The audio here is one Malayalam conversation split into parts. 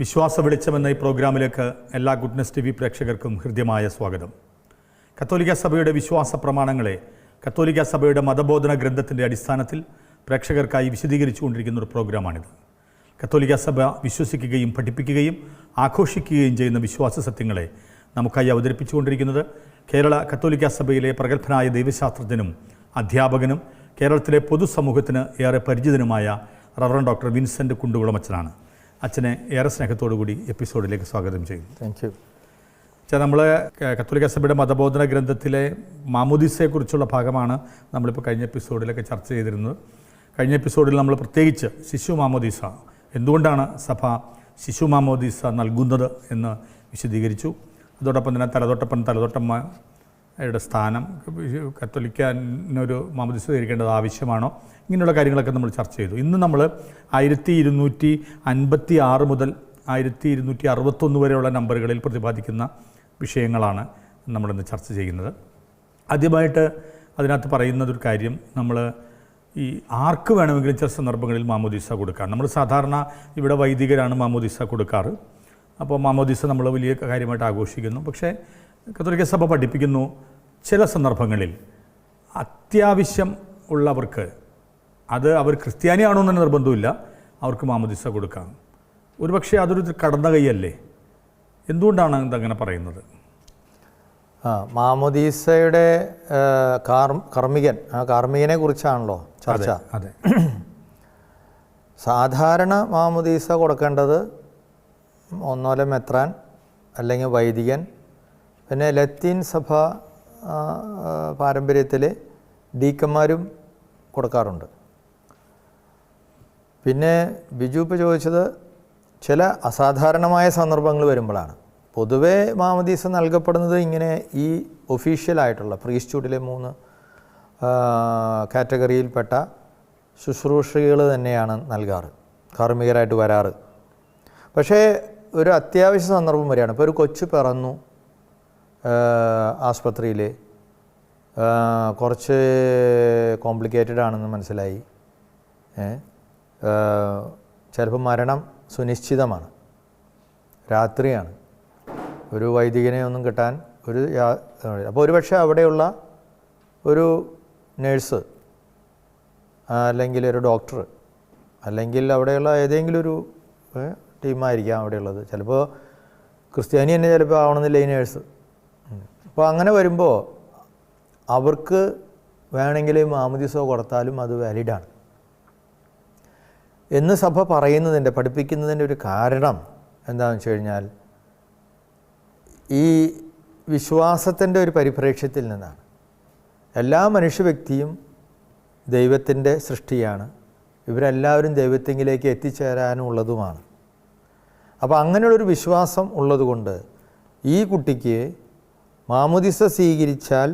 വിശ്വാസ വെളിച്ചം എന്ന ഈ പ്രോഗ്രാമിലേക്ക് എല്ലാ ഗുഡ്നസ് TV പ്രേക്ഷകർക്കും ഹൃദ്യമായ സ്വാഗതം. കത്തോലിക്ക സഭയുടെ വിശ്വാസ പ്രമാണങ്ങളെ കത്തോലിക്ക സഭയുടെ മതബോധന ഗ്രന്ഥത്തിൻ്റെ അടിസ്ഥാനത്തിൽ പ്രേക്ഷകർക്കായി വിശദീകരിച്ചുകൊണ്ടിരിക്കുന്ന ഒരു പ്രോഗ്രാമാണിത്. കത്തോലിക്ക സഭ വിശ്വസിക്കുകയും പഠിപ്പിക്കുകയും ആഘോഷിക്കുകയും ചെയ്യുന്ന വിശ്വാസ സത്യങ്ങളെ നമുക്കായി അവതരിപ്പിച്ചുകൊണ്ടിരിക്കുന്നത് കേരള കത്തോലിക്ക സഭയിലെ പ്രഗത്ഭനായ ദൈവശാസ്ത്രജ്ഞനും അധ്യാപകനും കേരളത്തിലെ പൊതുസമൂഹത്തിന് ഏറെ പരിചിതനുമായ റവറൻഡ് ഡോക്ടർ വിൻസെൻ്റ് കുണ്ടുകുളമച്ചനാണ്. അച്ഛനെ ഏറെ സ്നേഹത്തോടു കൂടി എപ്പിസോഡിലേക്ക് സ്വാഗതം ചെയ്യുന്നു. Thank you. അച്ഛൻ, നമ്മൾ കത്തോലിക്ക സഭയുടെ മതബോധന ഗ്രന്ഥത്തിലെ മാമോദീസയെക്കുറിച്ചുള്ള ഭാഗമാണ് നമ്മളിപ്പോൾ കഴിഞ്ഞ എപ്പിസോഡിലൊക്കെ ചർച്ച ചെയ്തിരുന്നത്. കഴിഞ്ഞ എപ്പിസോഡിൽ നമ്മൾ പ്രത്യേകിച്ച് ശിശു മാമോദീസ, എന്തുകൊണ്ടാണ് സഭ ശിശു മാമോദീസ നൽകുന്നത് എന്ന് വിശദീകരിച്ചു. അതോടൊപ്പം തന്നെ തലതൊട്ടമ്മയുടെ സ്ഥാനം, കത്തോലിക്കനൊരു മാമോദീസ സ്വീകരിക്കേണ്ടത് ആവശ്യമാണോ, ഇങ്ങനെയുള്ള കാര്യങ്ങളൊക്കെ നമ്മൾ ചർച്ച ചെയ്തു. ഇന്ന് നമ്മൾ 1256 മുതൽ 1261 വരെയുള്ള നമ്പറുകളിൽ പ്രതിപാദിക്കുന്ന വിഷയങ്ങളാണ് നമ്മളിന്ന് ചർച്ച ചെയ്യുന്നത്. ആദ്യമായിട്ട് അതിനകത്ത് പറയുന്നതൊരു കാര്യം, നമ്മൾ ഈ ആർക്ക് വേണമെങ്കിലും ചില സന്ദർഭങ്ങളിൽ മാമോദീസ കൊടുക്കാം. നമ്മൾ സാധാരണ ഇവിടെ വൈദികരാണ് മാമോദീസ കൊടുക്കാറ്. അപ്പോൾ മാമോദീസ നമ്മൾ വലിയ കാര്യമായിട്ട് ആഘോഷിക്കുന്നു. പക്ഷേ കത്തോലിക്ക സഭ പഠിപ്പിക്കുന്നു, ചില സന്ദർഭങ്ങളിൽ അത്യാവശ്യം ഉള്ളവർക്ക്, അത് അവർ ക്രിസ്ത്യാനിയാണോ എന്ന് നിർബന്ധമില്ല, അവർക്ക് മാമോദീസ കൊടുക്കാം. ഒരുപക്ഷെ അതൊരു കടന്ന കൈയല്ലേ? എന്തുകൊണ്ടാണ് ഇതങ്ങനെ പറയുന്നത്? മാമോദീസയുടെ കാർമ്മികൻ, ആ കാർമ്മികനെ കുറിച്ചാണല്ലോ ചർച്ച. അതെ. സാധാരണ മാമോദീസ കൊടുക്കേണ്ടത് ഒന്നോലെ മെത്രാൻ അല്ലെങ്കിൽ വൈദികൻ, പിന്നെ ലത്തീൻ സഭ പാരമ്പര്യത്തിൽ ഡീക്കന്മാരും കൊടുക്കാറുണ്ട്. പിന്നെ ബിജു ഇപ്പോൾ ചോദിച്ചത് ചില അസാധാരണമായ സന്ദർഭങ്ങൾ വരുമ്പോഴാണ്. പൊതുവേ മാമോദീസ നൽകപ്പെടുന്നത് ഇങ്ങനെ ഈ ഒഫീഷ്യലായിട്ടുള്ള പ്രീസ്റ്റ്ഹുഡിലെ 3 കാറ്റഗറിയിൽപ്പെട്ട ശുശ്രൂഷകൾ തന്നെയാണ് നൽകാറ്, കാർമ്മികരായിട്ട് വരാറ്. പക്ഷേ ഒരു അത്യാവശ്യ സന്ദർഭം വരികയാണ്. ഇപ്പോൾ ഒരു കൊച്ചു പിറന്നു ആസ്പത്രിയിൽ, കുറച്ച് കോംപ്ലിക്കേറ്റഡ് ആണെന്ന് മനസ്സിലായി, ചിലപ്പോൾ മരണം സുനിശ്ചിതമാണ്, രാത്രിയാണ്, ഒരു വൈദികനെ ഒന്നും കിട്ടാൻ അപ്പോൾ ഒരുപക്ഷെ അവിടെയുള്ള ഒരു നേഴ്സ് അല്ലെങ്കിൽ ഒരു ഡോക്ടർ അല്ലെങ്കിൽ അവിടെയുള്ള ഏതെങ്കിലും ഒരു ടീമായിരിക്കാം അവിടെയുള്ളത്. ചിലപ്പോൾ ക്രിസ്ത്യാനി തന്നെ ചിലപ്പോൾ ആവണമെന്നില്ല ഈ നേഴ്സ്. അപ്പോൾ അങ്ങനെ വരുമ്പോൾ അവർക്ക് വേണമെങ്കിൽ മാമോദീസ കൊടുത്താലും അത് വാലിഡാണ് എന്ന് സഭ പറയുന്നതിൻ്റെ, പഠിപ്പിക്കുന്നതിൻ്റെ ഒരു കാരണം എന്താണെന്ന് വെച്ച് കഴിഞ്ഞാൽ, ഈ വിശ്വാസത്തിൻ്റെ ഒരു പരിപ്രേക്ഷ്യത്തിൽ നിന്നാണ്. എല്ലാ മനുഷ്യ വ്യക്തിയും ദൈവത്തിൻ്റെ സൃഷ്ടിയാണ്, ഇവരെല്ലാവരും ദൈവത്തെങ്കിലേക്ക് എത്തിച്ചേരാനുള്ളതുമാണ്. അപ്പോൾ അങ്ങനെയുള്ളൊരു വിശ്വാസം ഉള്ളതുകൊണ്ട് ഈ കുട്ടിക്ക് മാമോദീസ സ്വീകരിച്ചാൽ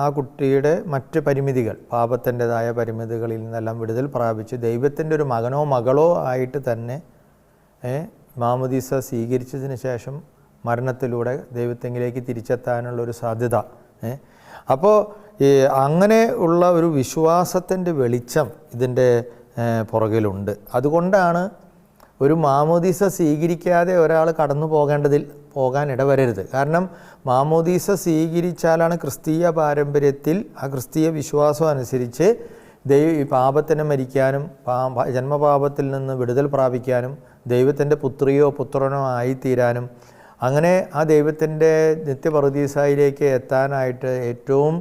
ആ കുട്ടിയുടെ മറ്റ് പരിമിതികൾ, പാപത്തിൻ്റെതായ പരിമിതികളിൽ നിന്നെല്ലാം വിടുതൽ പ്രാപിച്ച് ദൈവത്തിൻ്റെ ഒരു മകനോ മകളോ ആയിട്ട് തന്നെ മാമോദീസ സ്വീകരിച്ചതിന് ശേഷം മരണത്തിലൂടെ ദൈവത്തെങ്കിലേക്ക് തിരിച്ചെത്താനുള്ളൊരു സാധ്യത. അപ്പോൾ അങ്ങനെ ഉള്ള ഒരു വിശ്വാസത്തിൻ്റെ വെളിച്ചം ഇതിൻ്റെ പുറകിലുണ്ട്. അതുകൊണ്ടാണ് ഒരു മാമോദീസ സ്വീകരിക്കാതെ ഒരാൾ കടന്നു പോകാൻ ഇടവരരുത്. കാരണം മാമോദീസ സ്വീകരിച്ചാലാണ് ക്രിസ്തീയ പാരമ്പര്യത്തിൽ ആ ക്രിസ്തീയ വിശ്വാസം അനുസരിച്ച് പാപത്തിന് മരിക്കാനും ജന്മപാപത്തിൽ നിന്ന് വിടുതൽ പ്രാപിക്കാനും ദൈവത്തിൻ്റെ പുത്രിയോ പുത്രനോ ആയിത്തീരാനും അങ്ങനെ ആ ദൈവത്തിൻ്റെ നിത്യപറുദീസായിലേക്ക് എത്താനായിട്ട് ഏറ്റവും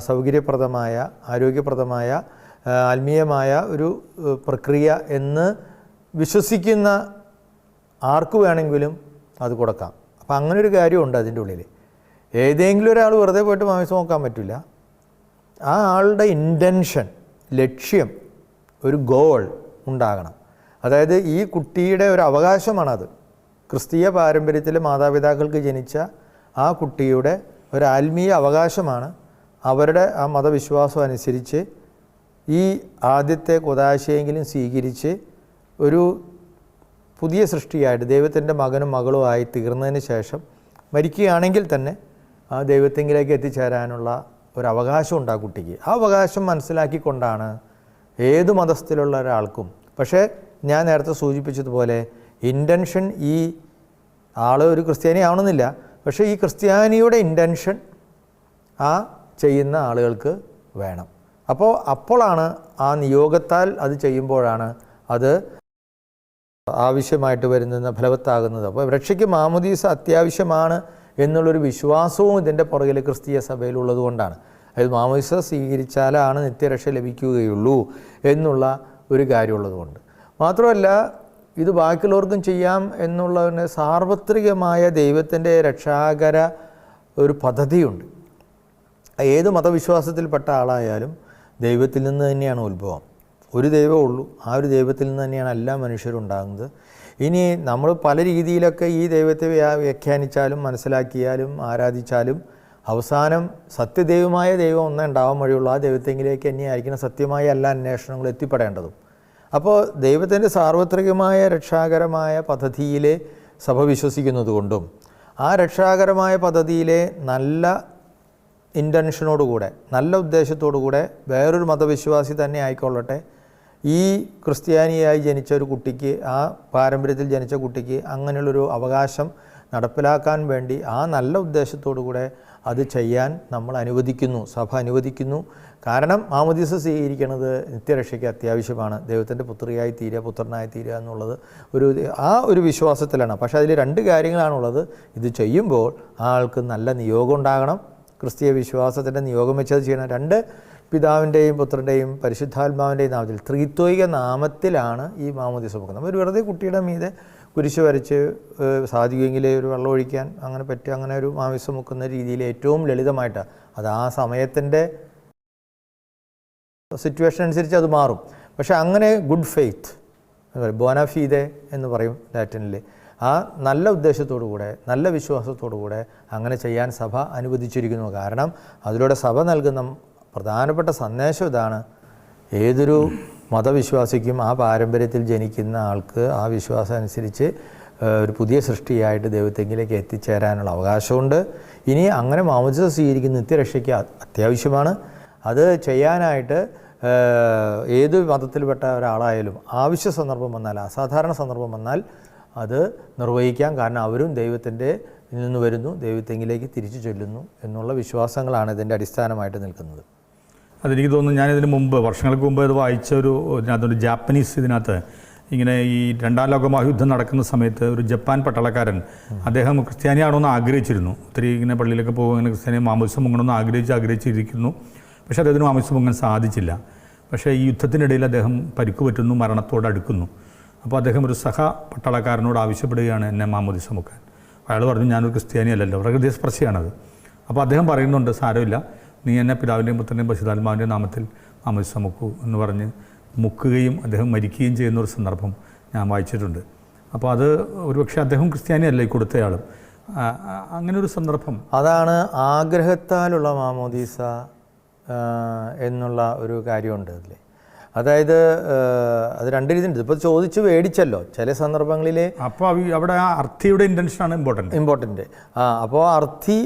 സൗകര്യപ്രദമായ, ആരോഗ്യപ്രദമായ, ആത്മീയമായ ഒരു പ്രക്രിയ എന്ന് വിശ്വസിക്കുന്ന ആർക്ക് വേണമെങ്കിലും അത് കൊടുക്കാം. അപ്പം അങ്ങനെ ഒരു കാര്യമുണ്ട് അതിൻ്റെ ഉള്ളിൽ. ഏതെങ്കിലും ഒരാൾ വെറുതെ പോയിട്ട് മാമോദീസ നോക്കാൻ പറ്റില്ല. ആ ആളുടെ ഇൻറ്റൻഷൻ, ലക്ഷ്യം, ഒരു ഗോൾ ഉണ്ടാകണം. അതായത് ഈ കുട്ടിയുടെ ഒരു അവകാശമാണത്. ക്രിസ്തീയ പാരമ്പര്യത്തിൽ മാതാപിതാക്കൾക്ക് ജനിച്ച ആ കുട്ടിയുടെ ഒരു ആത്മീയ അവകാശമാണ്. അവരുടെ ആ മതവിശ്വാസം അനുസരിച്ച് ഈ ആദ്യത്തെ കുദാശയെങ്കിലും സ്വീകരിച്ച് ഒരു പുതിയ സൃഷ്ടിയായിട്ട് ദൈവത്തിൻ്റെ മകനും മകളും ആയി തീർന്നതിന് ശേഷം മരിക്കുകയാണെങ്കിൽ തന്നെ ആ ദൈവത്തെങ്കിലേക്ക് എത്തിച്ചേരാനുള്ള ഒരു അവകാശം ഉണ്ട് ആ കുട്ടിക്ക്. ആ അവകാശം മനസ്സിലാക്കിക്കൊണ്ടാണ് ഏത് മതസ്ഥിലുള്ള ഒരാൾക്കും. പക്ഷേ ഞാൻ നേരത്തെ സൂചിപ്പിച്ചതുപോലെ ഇൻറ്റൻഷൻ ഈ ആൾ ഒരു ക്രിസ്ത്യാനി ആവണമെന്നില്ല, പക്ഷേ ഈ ക്രിസ്ത്യാനിയുടെ ഇൻറ്റൻഷൻ ആ ചെയ്യുന്ന ആളുകൾക്ക് വേണം. അപ്പോഴാണ് ആ നിയോഗത്താൽ അത് ചെയ്യുമ്പോഴാണ് അത് ആവശ്യമായിട്ട് വരുന്ന ഫലവത്താകുന്നത്. അപ്പോൾ രക്ഷയ്ക്ക് മാമോദീസ അത്യാവശ്യമാണ് എന്നുള്ളൊരു വിശ്വാസവും ഇതിൻ്റെ പുറകിൽ ക്രിസ്തീയ സഭയിലുള്ളത് കൊണ്ടാണ്. അതായത് മാമോദീസ സ്വീകരിച്ചാലാണ് നിത്യരക്ഷ ലഭിക്കുകയുള്ളൂ എന്നുള്ള ഒരു കാര്യമുള്ളത് കൊണ്ട്. മാത്രമല്ല ഇത് ബാക്കിയുള്ളവർക്കും ചെയ്യാം എന്നുള്ളതിന് സാർവത്രികമായ ദൈവത്തിൻ്റെ രക്ഷാകര ഒരു പദ്ധതിയുണ്ട്. ഏത് മതവിശ്വാസത്തിൽപ്പെട്ട ആളായാലും ദൈവത്തിൽ നിന്ന് തന്നെയാണ് ഉത്ഭവം. ഒരു ദൈവമേ ഉള്ളൂ. ആ ഒരു ദൈവത്തിൽ നിന്ന് തന്നെയാണ് എല്ലാ മനുഷ്യരും ഉണ്ടാകുന്നത്. ഇനി നമ്മൾ പല രീതിയിലൊക്കെ ഈ ദൈവത്തെ വ്യാഖ്യാനിച്ചാലും മനസ്സിലാക്കിയാലും ആരാധിച്ചാലും അവസാനം സത്യദൈവമായ ദൈവം ഒന്നേ ഉണ്ടാവാൻ വഴിയുള്ളൂ. ആ ദൈവത്തെങ്കിലേക്ക് തന്നെയായിരിക്കണം സത്യമായ എല്ലാ അന്വേഷണങ്ങളും എത്തിപ്പെടേണ്ടതും. അപ്പോൾ ദൈവത്തിൻ്റെ സാർവത്രികമായ രക്ഷാകരമായ പദ്ധതിയിലെ സഭ വിശ്വസിക്കുന്നത് കൊണ്ടും ആ രക്ഷാകരമായ പദ്ധതിയിലെ നല്ല ഇൻറ്റൻഷനോടുകൂടെ നല്ല ഉദ്ദേശത്തോടുകൂടെ വേറൊരു മതവിശ്വാസി തന്നെ ആയിക്കൊള്ളട്ടെ, ഈ ക്രിസ്ത്യാനിയായി ജനിച്ച ഒരു കുട്ടിക്ക്, ആ പാരമ്പര്യത്തിൽ ജനിച്ച കുട്ടിക്ക് അങ്ങനെയുള്ളൊരു അവകാശം നടപ്പിലാക്കാൻ വേണ്ടി ആ നല്ല ഉദ്ദേശത്തോടു കൂടെ അത് ചെയ്യാൻ നമ്മൾ അനുവദിക്കുന്നു, സഭ അനുവദിക്കുന്നു. കാരണം മാമോദീസ സ്വീകരിക്കുന്നത് നിത്യരക്ഷയ്ക്ക് അത്യാവശ്യമാണ്. ദൈവത്തിൻ്റെ പുത്രിയായി തീരുക, പുത്രനായി തീരുക എന്നുള്ളത് ഒരു വിശ്വാസത്തിലാണ്. പക്ഷേ അതിൽ രണ്ട് കാര്യങ്ങളാണുള്ളത്. ഇത് ചെയ്യുമ്പോൾ ആൾക്ക് നല്ല നിയോഗം ഉണ്ടാകണം. ക്രിസ്തീയ വിശ്വാസത്തിൻ്റെ നിയോഗം വെച്ചത് ചെയ്യണം. രണ്ട്, പിതാവിൻ്റെയും പുത്രൻ്റെയും പരിശുദ്ധാത്മാവിൻ്റെയും നാമത്തിൽ, ത്രിത്വൈക നാമത്തിലാണ് ഈ മാമോദീസ മുക്കുന്നത്. അവർ വെറുതെ കുട്ടിയുടെ മീതെ കുരിശ് വരച്ച് സാധിക്കുമെങ്കിൽ ഒരു വെള്ളം ഒഴിക്കാൻ അങ്ങനെ പറ്റുക, അങ്ങനെ ഒരു മാമിസം മുക്കുന്ന രീതിയിൽ ഏറ്റവും ലളിതമായിട്ടാണ്. അത് ആ സമയത്തിൻ്റെ സിറ്റുവേഷൻ അനുസരിച്ച് അത് മാറും. പക്ഷേ അങ്ങനെ ഗുഡ് ഫെയ്ത്ത്, ബോനാഫീതെ എന്ന് പറയും ലാറ്റിനിൽ, ആ നല്ല ഉദ്ദേശത്തോടു കൂടെ നല്ല വിശ്വാസത്തോടു കൂടെ അങ്ങനെ ചെയ്യാൻ സഭ അനുവദിച്ചിരിക്കുന്നു. കാരണം അതിലൂടെ സഭ നൽകുന്ന പ്രധാനപ്പെട്ട സന്ദേശം ഇതാണ്: ഏതൊരു മതവിശ്വാസിക്കും ആ പാരമ്പര്യത്തിൽ ജനിക്കുന്ന ആൾക്ക് ആ വിശ്വാസം അനുസരിച്ച് ഒരു പുതിയ സൃഷ്ടിയായിട്ട് ദൈവത്തെങ്കിലേക്ക് എത്തിച്ചേരാനുള്ള അവകാശമുണ്ട്. ഇനി അങ്ങനെ മാമോദീസ സ്വീകരിക്കുന്ന നിത്യരക്ഷയ്ക്ക് അത്യാവശ്യമാണ്. അത് ചെയ്യാനായിട്ട് ഏത് മതത്തിൽപ്പെട്ട ഒരാളായാലും ആവശ്യ സന്ദർഭം വന്നാൽ, അസാധാരണ സന്ദർഭം വന്നാൽ അത് നിർവഹിക്കാം. കാരണം അവരും ദൈവത്തിൻ്റെ നിന്ന് വരുന്നു, ദൈവത്തെങ്കിലേക്ക് തിരിച്ചു ചൊല്ലുന്നു എന്നുള്ള വിശ്വാസങ്ങളാണ് ഇതിൻ്റെ അടിസ്ഥാനമായിട്ട് നിൽക്കുന്നത്. അതെനിക്ക് തോന്നുന്നു, ഞാനിതിന് മുമ്പ് വർഷങ്ങൾക്ക് മുമ്പ് ഇത് വായിച്ച ഇതിനകത്തൊരു ജാപ്പനീസ് ഇതിനകത്ത് ഇങ്ങനെ ഈ രണ്ടാം ലോക മഹായുദ്ധം നടക്കുന്ന സമയത്ത് ഒരു ജപ്പാൻ പട്ടാളക്കാരൻ, അദ്ദേഹം ക്രിസ്ത്യാനിയാണോ എന്ന് ആഗ്രഹിച്ചിരുന്നു. ഒത്തിരി ഇങ്ങനെ പള്ളിയിലൊക്കെ പോകും, ഇങ്ങനെ ക്രിസ്ത്യാനി മാമോദീസ മുങ്ങണമെന്ന് ആഗ്രഹിച്ചിരിക്കുന്നു. പക്ഷേ അദ്ദേഹത്തിന് മാമോദീസ മുങ്ങാൻ സാധിച്ചില്ല. പക്ഷേ ഈ യുദ്ധത്തിനിടയിൽ അദ്ദേഹം പരിക്ക് പറ്റുന്നു, മരണത്തോട് അടുക്കുന്നു. അപ്പോൾ അദ്ദേഹം ഒരു പട്ടാളക്കാരനോട് ആവശ്യപ്പെടുകയാണ് എന്നെ മാമോദീസ മുക്കാൻ. അയാൾ പറഞ്ഞു, ഞാനൊരു ക്രിസ്ത്യാനി അല്ലല്ലോ. ഹൃദയസ്പർശിയാണത്. അപ്പോൾ അദ്ദേഹം പറയുന്നുണ്ട്, സാരമില്ല, നീ എന്നെ പിതാവിൻ്റെയും പുത്രൻ്റെയും പരിശുദ്ധാത്മാവിൻ്റെയും നാമത്തിൽ മാമോദീസ മുക്കൂ എന്ന് പറഞ്ഞ് മുക്കുകയും അദ്ദേഹം മരിക്കുകയും ചെയ്യുന്നൊരു സന്ദർഭം ഞാൻ വായിച്ചിട്ടുണ്ട്. അപ്പോൾ അത് ഒരുപക്ഷെ അദ്ദേഹം ക്രിസ്ത്യാനിയല്ല ഈ കൊടുത്തയാളും. അങ്ങനെ ഒരു സന്ദർഭം, അതാണ് ആഗ്രഹത്താലുള്ള മാമോദീസ എന്നുള്ള ഒരു കാര്യമുണ്ട് അതിൽ. അതായത് അത് രണ്ട് രീതിയുണ്ട്. ഇപ്പോൾ ചോദിച്ച് മേടിച്ചല്ലോ ചില സന്ദർഭങ്ങളിൽ. അപ്പോൾ അവിടെ ആ അർത്ഥിയുടെ ഇൻറ്റൻഷനാണ് ഇമ്പോർട്ടൻറ്റ്. അപ്പോൾ അർത്ഥി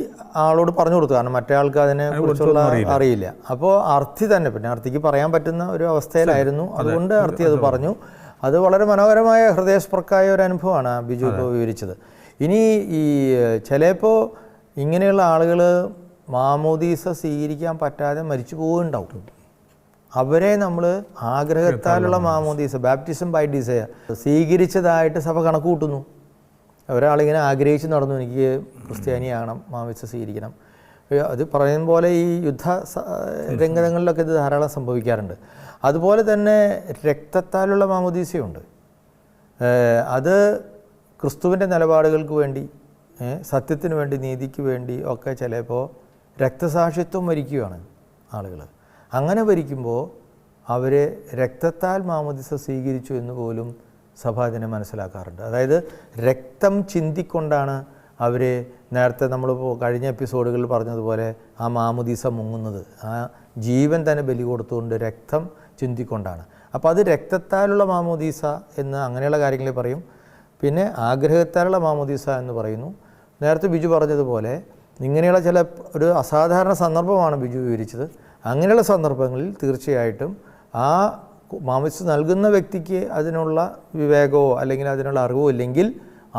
ആളോട് പറഞ്ഞു കൊടുത്തു, കാരണം മറ്റേ ആൾക്ക് അതിനെ കുറിച്ചുള്ള അറിയില്ല. അപ്പോൾ അർത്ഥി തന്നെ, പിന്നെ അർത്ഥിക്ക് പറയാൻ പറ്റുന്ന ഒരു അവസ്ഥയിലായിരുന്നു. അതുകൊണ്ട് അർത്ഥി അത് പറഞ്ഞു. അത് വളരെ മനോഹരമായ ഹൃദയസ്പർക്കായ ഒരു അനുഭവമാണ് ബിജു ഇപ്പോൾ വിവരിച്ചത്. ഇനി ഈ ചിലപ്പോൾ ഇങ്ങനെയുള്ള ആളുകൾ മാമോദീസ സ്വീകരിക്കാൻ പറ്റാതെ മരിച്ചു പോവുകയുണ്ടാവും. അവരെ നമ്മൾ ആഗ്രഹത്താലുള്ള മാമോദീസ, ബാപ്റ്റിസം ബൈ ഡിസയർ, സ്വീകരിച്ചതായിട്ട് സഭ കണക്ക് കൂട്ടുന്നു. ഒരാളിങ്ങനെ ആഗ്രഹിച്ച് നടന്നു, എനിക്ക് ക്രിസ്ത്യാനിയാകണം, മാമോദീസ സ്വീകരിക്കണം. അത് പറയുന്ന പോലെ ഈ യുദ്ധ രംഗങ്ങളിലൊക്കെ ഇത് ധാരാളം സംഭവിക്കാറുണ്ട്. അതുപോലെ തന്നെ രക്തത്താലുള്ള മാമോദീസയുണ്ട്. അത് ക്രിസ്തുവിൻ്റെ നിലപാടുകൾക്ക് വേണ്ടി, സത്യത്തിന് വേണ്ടി, നീതിക്ക് വേണ്ടി ഒക്കെ ചിലപ്പോൾ രക്തസാക്ഷിത്വം വരിക്കുകയാണ് ആളുകൾ. അങ്ങനെ വരിക്കുമ്പോൾ അവർ രക്തത്താൽ മാമോദീസ സ്വീകരിച്ചു എന്ന് പോലും സഭ അതിനെ മനസ്സിലാക്കാറുണ്ട്. അതായത് രക്തം ചിന്തിക്കൊണ്ടാണ് അവർ, നേരത്തെ നമ്മളിപ്പോൾ കഴിഞ്ഞ എപ്പിസോഡുകളിൽ പറഞ്ഞതുപോലെ, ആ മാമോദീസ മുങ്ങുന്നത് ആ ജീവൻ തന്നെ ബലി കൊടുത്തുകൊണ്ട് രക്തം ചിന്തിക്കൊണ്ടാണ്. അപ്പോൾ അത് രക്തത്താലുള്ള മാമോദീസ എന്ന് അങ്ങനെയുള്ള കാര്യങ്ങളിൽ പറയും. പിന്നെ ആഗ്രഹത്താലുള്ള മാമോദീസ എന്ന് പറയുന്നു. നേരത്തെ ബിജു പറഞ്ഞതുപോലെ ഇങ്ങനെയുള്ള ഒരു അസാധാരണ സന്ദർഭമാണ് ബിജു വിവരിച്ചത്. അങ്ങനെയുള്ള സന്ദർഭങ്ങളിൽ തീർച്ചയായിട്ടും ആ മാമോദീസ നൽകുന്ന വ്യക്തിക്ക് അതിനുള്ള വിവേകമോ അല്ലെങ്കിൽ അതിനുള്ള അറിവോ ഇല്ലെങ്കിൽ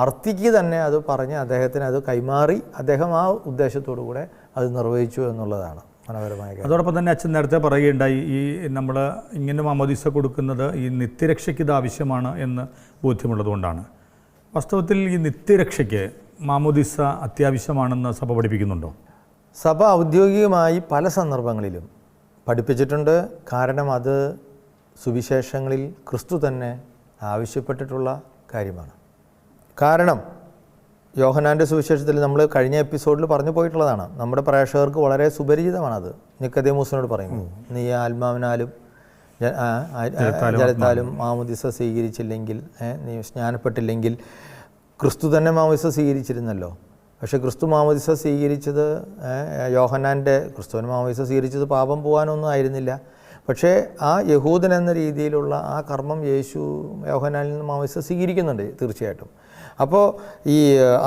അർത്ഥിക്ക് തന്നെ അത് പറഞ്ഞ് അദ്ദേഹത്തിന് അത് കൈമാറി അദ്ദേഹം ആ ഉദ്ദേശത്തോടു കൂടെ അത് നിർവഹിച്ചു എന്നുള്ളതാണ് മനോഹരമായ കാര്യം. അതോടൊപ്പം തന്നെ അച്ഛൻ നേരത്തെ പറയുകയുണ്ടായി, ഈ നമ്മൾ ഇങ്ങനെ മാമോദീസ കൊടുക്കുന്നത് ഈ നിത്യരക്ഷയ്ക്ക് ഇത് ആവശ്യമാണ് എന്ന് ബോധ്യമുള്ളതുകൊണ്ടാണ്. വാസ്തവത്തിൽ ഈ നിത്യരക്ഷയ്ക്ക് മാമോദീസ അത്യാവശ്യമാണെന്ന് സഭ പഠിപ്പിക്കുന്നുണ്ടോ? സഭ ഔദ്യോഗികമായി പല സന്ദർഭങ്ങളിലും പഠിപ്പിച്ചിട്ടുണ്ട്. കാരണം അത് സുവിശേഷങ്ങളിൽ ക്രിസ്തു തന്നെ ആവശ്യപ്പെട്ടിട്ടുള്ള കാര്യമാണ്. കാരണം യോഹന്നാൻ്റെ സുവിശേഷത്തിൽ നമ്മൾ കഴിഞ്ഞ എപ്പിസോഡിൽ പറഞ്ഞു പോയിട്ടുള്ളതാണ്. നമ്മുടെ പ്രേക്ഷകർക്ക് വളരെ സുപരിചിതമാണത്. നിക്കോദേമോസിനോട് പറയുന്നു, നീ ആത്മാവിനാലും ജലത്താലും മാമോദീസ സ്വീകരിച്ചില്ലെങ്കിൽ, നീ സ്നാനപ്പെട്ടില്ലെങ്കിൽ, ക്രിസ്തു തന്നെ മാമോദീസ സ്വീകരിച്ചിരുന്നല്ലോ. പക്ഷേ ക്രിസ്തു മാമോദീസ സ്വീകരിച്ചത് ക്രിസ്തുവിന് മാമോദീസ സ്വീകരിച്ചത് പാപം പോകാനൊന്നും ആയിരുന്നില്ല. പക്ഷേ ആ യഹൂദൻ എന്ന രീതിയിലുള്ള ആ കർമ്മം യോഹന്നാനിൽ നിന്ന് മാമോദീസ സ്വീകരിക്കുന്നുണ്ട് തീർച്ചയായിട്ടും. അപ്പോൾ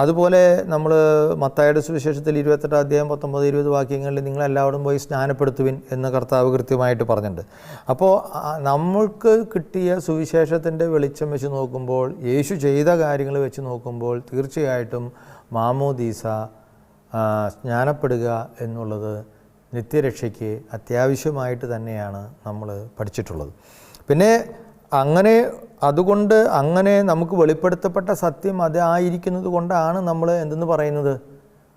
അതുപോലെ നമ്മൾ മത്തായിയുടെ സുവിശേഷത്തിൽ 28 അധ്യായം 19-20 വാക്യങ്ങളിൽ നിങ്ങളെല്ലാവരും പോയി സ്നാനപ്പെടുത്തുവിൻ എന്ന് കർത്താവ് കൃത്യമായിട്ട് പറഞ്ഞിട്ടുണ്ട്. അപ്പോൾ നമ്മൾക്ക് കിട്ടിയ സുവിശേഷത്തിൻ്റെ വെളിച്ചം വെച്ച് നോക്കുമ്പോൾ, യേശു ചെയ്ത കാര്യങ്ങൾ വെച്ച് നോക്കുമ്പോൾ തീർച്ചയായിട്ടും മാമോദീസ സ്നാനപ്പെടുക എന്നുള്ളത് നിത്യരക്ഷയ്ക്ക് അത്യാവശ്യമായിട്ട് തന്നെയാണ് നമ്മൾ പഠിച്ചിട്ടുള്ളത്. പിന്നെ അതുകൊണ്ട് നമുക്ക് വെളിപ്പെടുത്തപ്പെട്ട സത്യം അതായിരിക്കുന്നത് കൊണ്ടാണ് നമ്മൾ എന്തെന്ന് പറയുന്നത്,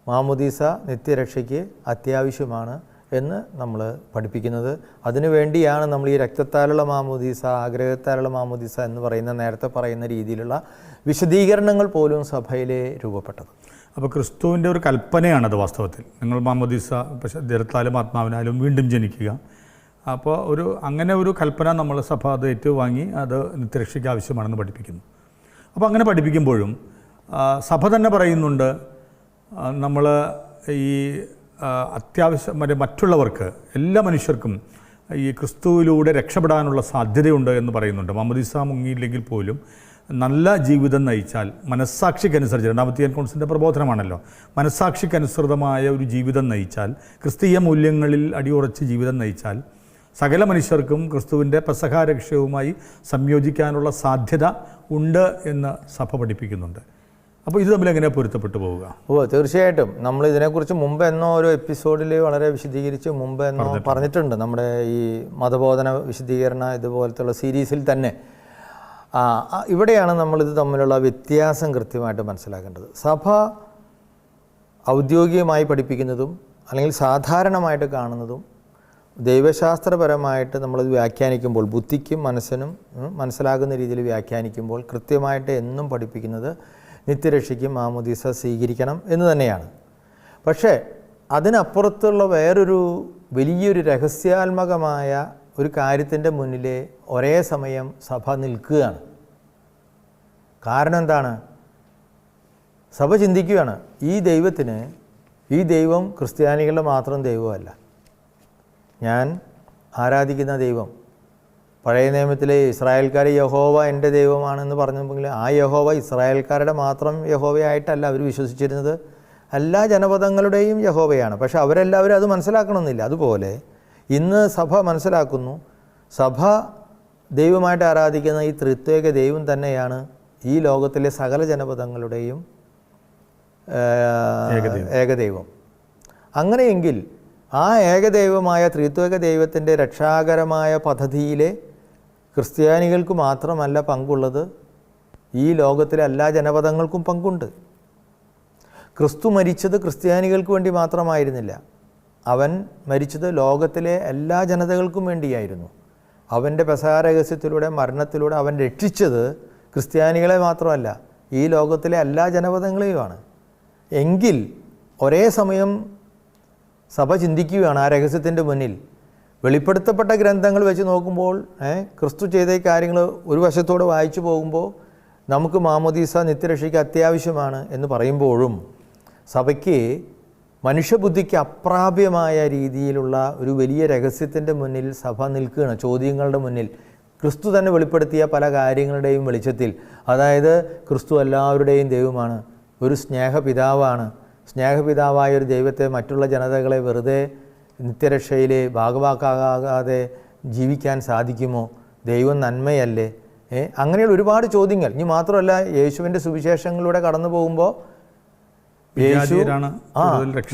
മാമോദീസ നിത്യരക്ഷയ്ക്ക് അത്യാവശ്യമാണ് എന്ന് നമ്മൾ പഠിപ്പിക്കുന്നത്. അതിനു വേണ്ടിയാണ് നമ്മൾ ഈ രക്തത്താലുള്ള മാമോദീസ, ആഗ്രഹത്താലുള്ള മാമോദീസ എന്ന് പറയുന്ന നേരത്തെ പറയുന്ന രീതിയിലുള്ള വിശദീകരണങ്ങൾ പോലും സഭയിൽ രൂപപ്പെട്ടത്. അപ്പോൾ ക്രിസ്തുവിൻ്റെ ഒരു കൽപ്പനയാണത് വാസ്തവത്തിൽ. നിങ്ങൾ മാമോദീസ ജലത്താലും ആത്മാവിനാലും വീണ്ടും ജനിക്കുക. അപ്പോൾ അങ്ങനെ ഒരു കൽപ്പന നമ്മൾ സഭ അത് ഏറ്റുവാങ്ങി അത് നിത്യരക്ഷയ്ക്ക് ആവശ്യമാണെന്ന് പഠിപ്പിക്കുന്നു. അപ്പോൾ അങ്ങനെ പഠിപ്പിക്കുമ്പോഴും സഭ തന്നെ പറയുന്നുണ്ട്, നമ്മൾ ഈ അത്യാവശ്യം മറ്റുള്ളവർക്ക്, എല്ലാ മനുഷ്യർക്കും ഈ ക്രിസ്തുവിലൂടെ രക്ഷപ്പെടാനുള്ള സാധ്യതയുണ്ട് എന്ന് പറയുന്നുണ്ട്. മാമോദീസ മുങ്ങിയില്ലെങ്കിൽ പോലും നല്ല ജീവിതം നയിച്ചാൽ, മനസ്സാക്ഷിക്കനുസരിച്ച്, 2ാം വത്തിക്കാൻ കൗൺസിലിൻ്റെ പ്രബോധനമാണല്ലോ, മനസ്സാക്ഷിക്കനുസൃതമായ ഒരു ജീവിതം നയിച്ചാൽ, ക്രിസ്തീയ മൂല്യങ്ങളിൽ അടിയുറച്ച് ജീവിതം നയിച്ചാൽ സകല മനുഷ്യർക്കും ക്രിസ്തുവിൻ്റെ പെസഹാരക്ഷയവുമായി സംയോജിക്കാനുള്ള സാധ്യത ഉണ്ട് എന്ന് സഭ പഠിപ്പിക്കുന്നുണ്ട്. അപ്പോൾ ഇത് തമ്മിൽ എങ്ങനെയാണ് പൊരുത്തപ്പെട്ടു പോവുക? തീർച്ചയായിട്ടും നമ്മൾ ഇതിനെക്കുറിച്ച് മുമ്പ് ഒരു എപ്പിസോഡിൽ വളരെ വിശദീകരിച്ച് പറഞ്ഞിട്ടുണ്ട്. നമ്മുടെ ഈ മതബോധന വിശദീകരണ ഇതുപോലത്തുള്ള സീരീസിൽ തന്നെ. ഇവിടെയാണ് നമ്മളിത് തമ്മിലുള്ള വ്യത്യാസം കൃത്യമായിട്ട് മനസ്സിലാക്കേണ്ടത്. സഭ ഔദ്യോഗികമായി പഠിപ്പിക്കുന്നതും അല്ലെങ്കിൽ സാധാരണമായിട്ട് കാണുന്നതും ദൈവശാസ്ത്രപരമായിട്ട് നമ്മളത് വ്യാഖ്യാനിക്കുമ്പോൾ, ബുദ്ധിക്കും മനസ്സിനും മനസ്സിലാകുന്ന രീതിയിൽ വ്യാഖ്യാനിക്കുമ്പോൾ കൃത്യമായിട്ട് എന്നും പഠിപ്പിക്കുന്നത് നിത്യരക്ഷയ്ക്ക് മാമോദീസ സ്വീകരിക്കണം എന്ന് തന്നെയാണ്. പക്ഷേ അതിനപ്പുറത്തുള്ള വേറൊരു വലിയൊരു രഹസ്യാത്മകമായ ഒരു കാര്യത്തിൻ്റെ മുന്നിൽ ഒരേ സമയം സഭ നിൽക്കുകയാണ്. കാരണം എന്താണ്? സഭ ചിന്തിക്കുകയാണ്, ഈ ദൈവം ക്രിസ്ത്യാനികളുടെ മാത്രം ദൈവമല്ല. ഞാൻ ആരാധിക്കുന്ന ദൈവം, പഴയ നിയമത്തിലെ ഇസ്രായേൽക്കാർ യഹോവ എൻ്റെ ദൈവമാണെന്ന് പറഞ്ഞെങ്കിൽ ആ യഹോവ ഇസ്രായേൽക്കാരുടെ മാത്രം യഹോവയായിട്ടല്ല അവർ വിശ്വസിച്ചിരുന്നത്, എല്ലാ ജനപദങ്ങളുടെയും യഹോവയാണ്. പക്ഷെ അവരെല്ലാവരും അത് മനസ്സിലാക്കണമെന്നില്ല. അതുപോലെ ഇന്ന് സഭ മനസ്സിലാക്കുന്നു, സഭ ദൈവമായിട്ട് ആരാധിക്കുന്ന ഈ ത്രിത്വേക ദൈവം തന്നെയാണ് ഈ ലോകത്തിലെ സകല ജനപദങ്ങളുടെയും ഏകദൈവം. അങ്ങനെയെങ്കിൽ ആ ഏകദൈവമായ ത്രിത്വേക ദൈവത്തിൻ്റെ രക്ഷാകരമായ പദ്ധതിയിലെ ക്രിസ്ത്യാനികൾക്ക് മാത്രമല്ല പങ്കുള്ളത്, ഈ ലോകത്തിലെ എല്ലാ ജനപദങ്ങൾക്കും പങ്കുണ്ട്. ക്രിസ്തു മരിച്ചത് ക്രിസ്ത്യാനികൾക്ക് വേണ്ടി മാത്രമായിരുന്നില്ല, അവൻ മരിച്ചത് ലോകത്തിലെ എല്ലാ ജനതകൾക്കും വേണ്ടിയായിരുന്നു. അവൻ്റെ പെസഹാരഹസ്യത്തിലൂടെ, മരണത്തിലൂടെ അവൻ രക്ഷിച്ചത് ക്രിസ്ത്യാനികളെ മാത്രമല്ല, ഈ ലോകത്തിലെ എല്ലാ ജനപദങ്ങളെയുമാണ്. എങ്കിൽ ഒരേ സമയം സഭ ചിന്തിക്കുകയാണ്, ആ രഹസ്യത്തിൻ്റെ മുന്നിൽ വെളിപ്പെടുത്തപ്പെട്ട ഗ്രന്ഥങ്ങൾ വെച്ച് നോക്കുമ്പോൾ ക്രിസ്തു ചെയ്ത കാര്യങ്ങൾ ഒരു വശത്തോടെ വായിച്ചു പോകുമ്പോൾ നമുക്ക് മാമോദീസ നിത്യരക്ഷയ്ക്ക് അത്യാവശ്യമാണ് എന്ന് പറയുമ്പോഴും സഭയ്ക്ക് മനുഷ്യബുദ്ധിക്ക് അപ്രാപ്യമായ രീതിയിലുള്ള ഒരു വലിയ രഹസ്യത്തിൻ്റെ മുന്നിൽ സഭ നിൽക്കുകയാണ്, ചോദ്യങ്ങളുടെ മുന്നിൽ. ക്രിസ്തു തന്നെ വെളിപ്പെടുത്തിയ പല കാര്യങ്ങളുടെയും വെളിച്ചത്തിൽ, അതായത് ക്രിസ്തു എല്ലാവരുടെയും ദൈവമാണ്, ഒരു സ്നേഹപിതാവാണ്. സ്നേഹപിതാവായ ഒരു ദൈവത്തെ മറ്റുള്ള ജനതകളെ വെറുതെ നിത്യരക്ഷയിൽ ഭാഗവാക്കാകാതെ ജീവിക്കാൻ സാധിക്കുമോ? ദൈവം നന്മയല്ലേ? അങ്ങനെയുള്ള ഒരുപാട് ചോദ്യങ്ങൾ. ഇനി മാത്രമല്ല, യേശുവിൻ്റെ സുവിശേഷങ്ങളിലൂടെ കടന്നു പോകുമ്പോൾ യേശു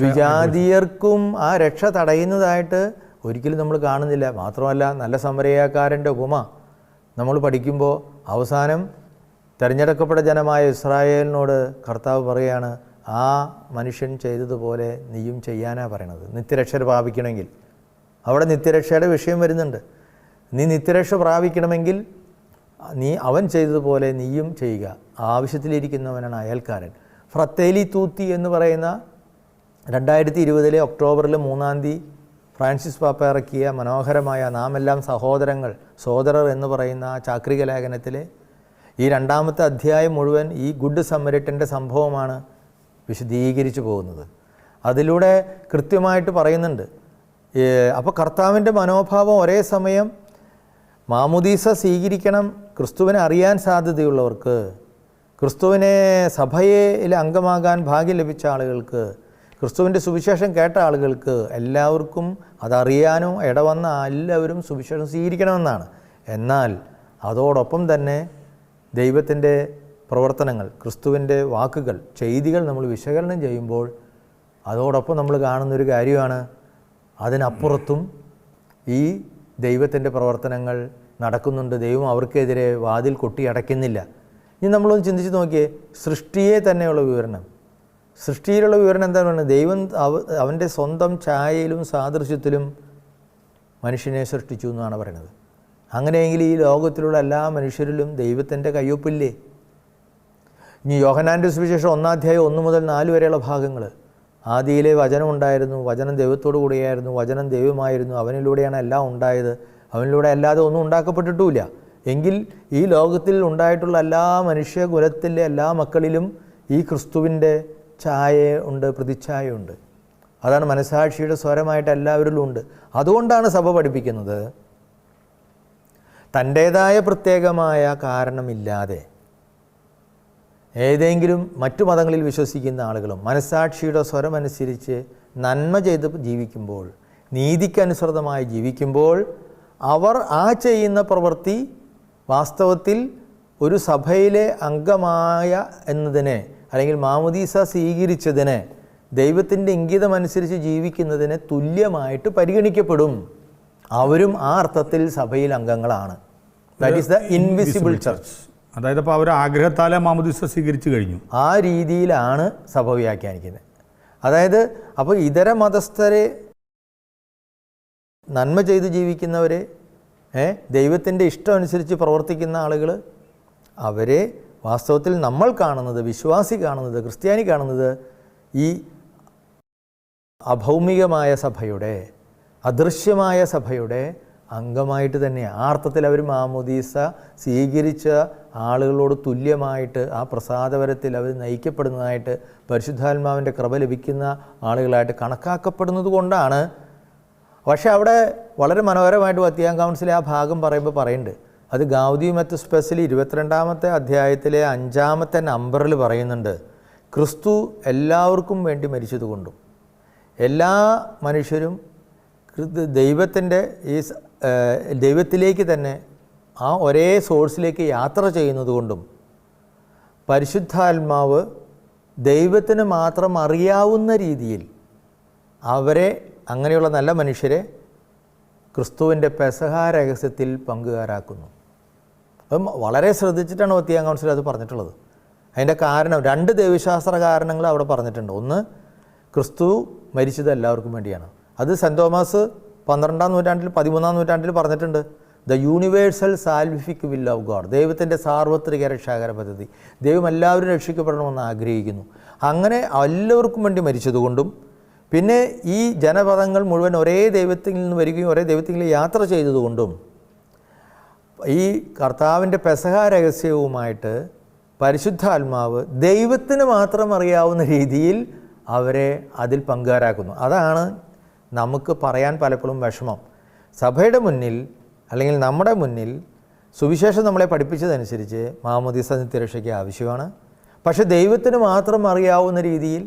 വിജാതീയർക്കും ആ രക്ഷ തടയുന്നതായിട്ട് ഒരിക്കലും നമ്മൾ കാണുന്നില്ല. മാത്രമല്ല, നല്ല സമരയക്കാരൻ്റെ ഉപമ നമ്മൾ പഠിക്കുമ്പോൾ അവസാനം തിരഞ്ഞെടുക്കപ്പെട്ട ജനമായ ഇസ്രായേലിനോട് കർത്താവ് പറയുകയാണ്, ആ മനുഷ്യൻ ചെയ്തതുപോലെ നീയും ചെയ്യാനാണ് പറയണത്. നിത്യരക്ഷ പ്രാപിക്കണമെങ്കിൽ അവിടെ നിത്യരക്ഷയുടെ വിഷയം വരുന്നുണ്ട്. നീ നിത്യരക്ഷ പ്രാപിക്കണമെങ്കിൽ നീ അവൻ ചെയ്തതുപോലെ നീയും ചെയ്യുക. ആവശ്യത്തിലിരിക്കുന്നവനാണ് അയൽക്കാരൻ. ഫ്രത്തേലി തൂത്തി എന്ന് പറയുന്ന 2020 ഒക്ടോബറിൽ 3-ാം തീയതി ഫ്രാൻസിസ് പാപ്പ ഇറക്കിയ മനോഹരമായ നാം എല്ലാം സഹോദരർ എന്ന് പറയുന്ന ചാക്രിക ലേഖനത്തിലെ ഈ 2-ാമത്തെ അധ്യായം മുഴുവൻ ഈ ഗുഡ് സമരിറ്റൻ്റെ സംഭവമാണ് വിശദീകരിച്ചു പോകുന്നത്. അതിലൂടെ കൃത്യമായിട്ട് പറയുന്നുണ്ട്. അപ്പോൾ കർത്താവിൻ്റെ മനോഭാവം ഒരേ സമയം മാമുദീസ സ്വീകരിക്കണം, ക്രിസ്തുവിനെ അറിയാൻ സാധ്യതയുള്ളവർക്ക്, ക്രിസ്തുവിനെ സഭയിൽ അംഗമാകാൻ ഭാഗ്യം ലഭിച്ച ആളുകൾക്ക്, ക്രിസ്തുവിൻ്റെ സുവിശേഷം കേട്ട ആളുകൾക്ക് എല്ലാവർക്കും അതറിയാനോ ഇടവന്ന എല്ലാവരും സുവിശേഷം സ്വീകരിക്കണമെന്നാണ്. എന്നാൽ അതോടൊപ്പം തന്നെ ദൈവത്തിൻ്റെ പ്രവർത്തനങ്ങൾ, ക്രിസ്തുവിൻ്റെ വാക്കുകൾ, ചെയ്തികൾ നമ്മൾ വിശകലനം ചെയ്യുമ്പോൾ അതോടൊപ്പം നമ്മൾ കാണുന്നൊരു കാര്യമാണ്, അതിനപ്പുറത്തും ഈ ദൈവത്തിൻ്റെ പ്രവർത്തനങ്ങൾ നടക്കുന്നുണ്ട്. ദൈവം അവർക്കെതിരെ വാതിൽ കൊട്ടി അടയ്ക്കുന്നില്ല. ഇനി നമ്മളൊന്ന് ചിന്തിച്ച് നോക്കിയേ, സൃഷ്ടിയെ തന്നെയുള്ള വിവരണം, സൃഷ്ടിയിലുള്ള വിവരണം എന്താണ് പറയുന്നത്? ദൈവം അവൻ്റെ സ്വന്തം ഛായയിലും സാദൃശ്യത്തിലും മനുഷ്യനെ സൃഷ്ടിച്ചു എന്നാണ് പറയുന്നത്. അങ്ങനെയെങ്കിൽ ഈ ലോകത്തിലുള്ള എല്ലാ മനുഷ്യരിലും ദൈവത്തിൻ്റെ കയ്യൊപ്പില്ലേ? ഇനി യോഹന്നാൻ്റെ സുവിശേഷം 1-ാം അധ്യായം 1 മുതൽ 4 വരെയുള്ള ഭാഗങ്ങൾ, ആദിയിലെ വചനം ഉണ്ടായിരുന്നു, വചനം ദൈവത്തോടു കൂടിയായിരുന്നു, വചനം ദൈവമായിരുന്നു, അവനിലൂടെയാണ് എല്ലാം ഉണ്ടായത്, അവനിലൂടെ അല്ലാതെ ഒന്നും ഉണ്ടാക്കപ്പെട്ടിട്ടുമില്ല. എങ്കിൽ ഈ ലോകത്തിൽ ഉണ്ടായിട്ടുള്ള എല്ലാ മനുഷ്യകുലത്തിലെ എല്ലാ മക്കളിലും ഈ ക്രിസ്തുവിൻ്റെ ഛായ ഉണ്ട്, പ്രതിച്ഛായയുണ്ട്. അതാണ് മനസാക്ഷിയുടെ സ്വരമായിട്ട് എല്ലാവരിലും ഉണ്ട്. അതുകൊണ്ടാണ് സഭ പഠിപ്പിക്കുന്നത്, തൻ്റേതായ പ്രത്യേകമായ കാരണമില്ലാതെ ഏതെങ്കിലും മറ്റു മതങ്ങളിൽ വിശ്വസിക്കുന്ന ആളുകളും മനസാക്ഷിയുടെ സ്വരമനുസരിച്ച് നന്മ ചെയ്ത് ജീവിക്കുമ്പോൾ, നീതിക്കനുസൃതമായി ജീവിക്കുമ്പോൾ, അവർ ആ ചെയ്യുന്ന പ്രവൃത്തി വാസ്തവത്തിൽ ഒരു സഭയിലെ അംഗമായ എന്നതിനെ അല്ലെങ്കിൽ മാമുദീസ സ്വീകരിച്ചതിന്, ദൈവത്തിൻ്റെ ഇംഗിതമനുസരിച്ച് ജീവിക്കുന്നതിന് തുല്യമായിട്ട് പരിഗണിക്കപ്പെടും. അവരും ആ അർത്ഥത്തിൽ സഭയിൽ അംഗങ്ങളാണ്. That is the invisible church. അതായത് അപ്പോൾ അവർ ആഗ്രഹത്താലെ മാമുദീസ സ്വീകരിച്ചു കഴിഞ്ഞു. ആ രീതിയിലാണ് സഭ വ്യാഖ്യാനിക്കുന്നത്. അതായത് അപ്പോൾ ഇതര മതസ്ഥരെ, നന്മ ചെയ്ത് ജീവിക്കുന്നവരെ, ദൈവത്തിൻ്റെ ഇഷ്ടം അനുസരിച്ച് പ്രവർത്തിക്കുന്ന ആളുകൾ, അവരെ വാസ്തവത്തിൽ നമ്മൾ കാണുന്നത്, വിശ്വാസി കാണുന്നത്, ക്രിസ്ത്യാനി കാണുന്നത് ഈ അഭൗമികമായ സഭയുടെ, അദൃശ്യമായ സഭയുടെ അംഗമായിട്ട് തന്നെയാണ്. ആ അർത്ഥത്തിൽ അവർ മാമുദീസ സ്വീകരിച്ച ആളുകളോട് തുല്യമായിട്ട് ആ പ്രസാദപരത്തിൽ അവർ നയിക്കപ്പെടുന്നതായിട്ട്, പരിശുദ്ധാത്മാവിൻ്റെ കൃപ ലഭിക്കുന്ന ആളുകളായിട്ട് കണക്കാക്കപ്പെടുന്നത് കൊണ്ടാണ്. പക്ഷേ അവിടെ വളരെ മനോഹരമായിട്ട് വത്തിക്കാൻ കൗൺസിൽ ആ ഭാഗം പറയുന്നുണ്ട്. അത് ഗൗദിയം എത്ത് സ്പെഷ്യലി 22-ാമത്തെ അധ്യായത്തിലെ 5-ാമത്തെ നമ്പറിൽ പറയുന്നുണ്ട്, ക്രിസ്തു എല്ലാവർക്കും വേണ്ടി മരിച്ചതുകൊണ്ടും എല്ലാ മനുഷ്യരും ദൈവത്തിൻ്റെ ഈ ദൈവത്തിലേക്ക് തന്നെ ആ ഒരേ സോഴ്സിലേക്ക് യാത്ര ചെയ്യുന്നത് കൊണ്ടും, പരിശുദ്ധാത്മാവ് ദൈവത്തിന് മാത്രം അറിയാവുന്ന രീതിയിൽ അവരെ, അങ്ങനെയുള്ള നല്ല മനുഷ്യരെ ക്രിസ്തുവിൻ്റെ പെസഹ രഹസ്യത്തിൽ പങ്കുകാരാക്കുന്നു. അപ്പം വളരെ ശ്രദ്ധിച്ചിട്ടാണ് വത്തിക്കാൻ കൗൺസിൽ അത് പറഞ്ഞിട്ടുള്ളത്. അതിൻ്റെ കാരണം 2 ദൈവശാസ്ത്ര കാരണങ്ങൾ അവിടെ പറഞ്ഞിട്ടുണ്ട്. ഒന്ന്, ക്രിസ്തു മരിച്ചത് എല്ലാവർക്കും വേണ്ടിയാണ്. അത് സെൻറ്റ് തോമസ് 12-ാം നൂറ്റാണ്ടിൽ 13-ാം നൂറ്റാണ്ടിൽ പറഞ്ഞിട്ടുണ്ട്. The universal salvific will of God, ദൈവത്തിൻ്റെ സാർവത്രിക രക്ഷാകര പദ്ധതി. ദൈവം എല്ലാവരും രക്ഷിക്കപ്പെടണമെന്ന് ആഗ്രഹിക്കുന്നു. അങ്ങനെ എല്ലാവർക്കും വേണ്ടി മരിച്ചതുകൊണ്ടും, പിന്നെ ഈ ജനപദങ്ങൾ മുഴുവൻ ഒരേ ദൈവത്തിൽ നിന്ന് വരികയും ഒരേ ദൈവത്തിൽ യാത്ര ചെയ്തതുകൊണ്ടും, ഈ കർത്താവിൻ്റെ പെസഹ രഹസ്യവുമായിട്ട് പരിശുദ്ധാത്മാവ് ദൈവത്തിന് മാത്രം അറിയാവുന്ന രീതിയിൽ അവരെ അതിൽ പങ്കുകാരാക്കുന്നു. അതാണ് നമുക്ക് പറയാൻ പലപ്പോഴും വിഷമം. സഭയുടെ മുന്നിൽ അല്ലെങ്കിൽ നമ്മുടെ മുന്നിൽ സുവിശേഷം നമ്മളെ പഠിപ്പിച്ചതനുസരിച്ച് മാമോദീസ നിത്യരക്ഷയ്ക്ക് ആവശ്യമാണ്. പക്ഷേ ദൈവത്തിന് മാത്രം അറിയാവുന്ന രീതിയിൽ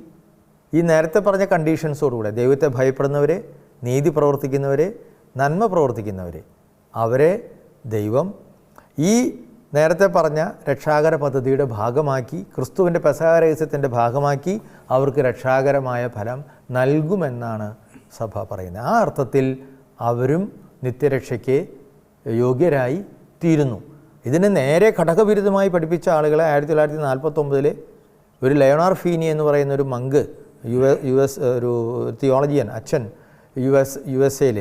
ഈ നേരത്തെ പറഞ്ഞ കണ്ടീഷൻസോടുകൂടെ ദൈവത്തെ ഭയപ്പെടുന്നവരെ, നീതി പ്രവർത്തിക്കുന്നവരെ, നന്മ പ്രവർത്തിക്കുന്നവരെ, അവരെ ദൈവം ഈ നേരത്തെ പറഞ്ഞ രക്ഷാകര പദ്ധതിയുടെ ഭാഗമാക്കി, ക്രിസ്തുവിൻ്റെ പെസഹ രഹസ്യത്തിൻ്റെ ഭാഗമാക്കി അവർക്ക് രക്ഷാകരമായ ഫലം നൽകുമെന്നാണ് സഭ പറയുന്നത്. ആ അർത്ഥത്തിൽ അവരും നിത്യരക്ഷയ്ക്ക് യോഗ്യരായി തീരുന്നു. ഇതിന് നേരെ ഘടകവിരുദ്ധമായി പഠിപ്പിച്ച ആളുകളെ 1949 ഒരു ലയോണാർ ഫീനി എന്ന് പറയുന്ന ഒരു മങ്ക്, യു എസ് ഒരു തിയോളജിയൻ അച്ഛൻ യു എസ് എയിൽ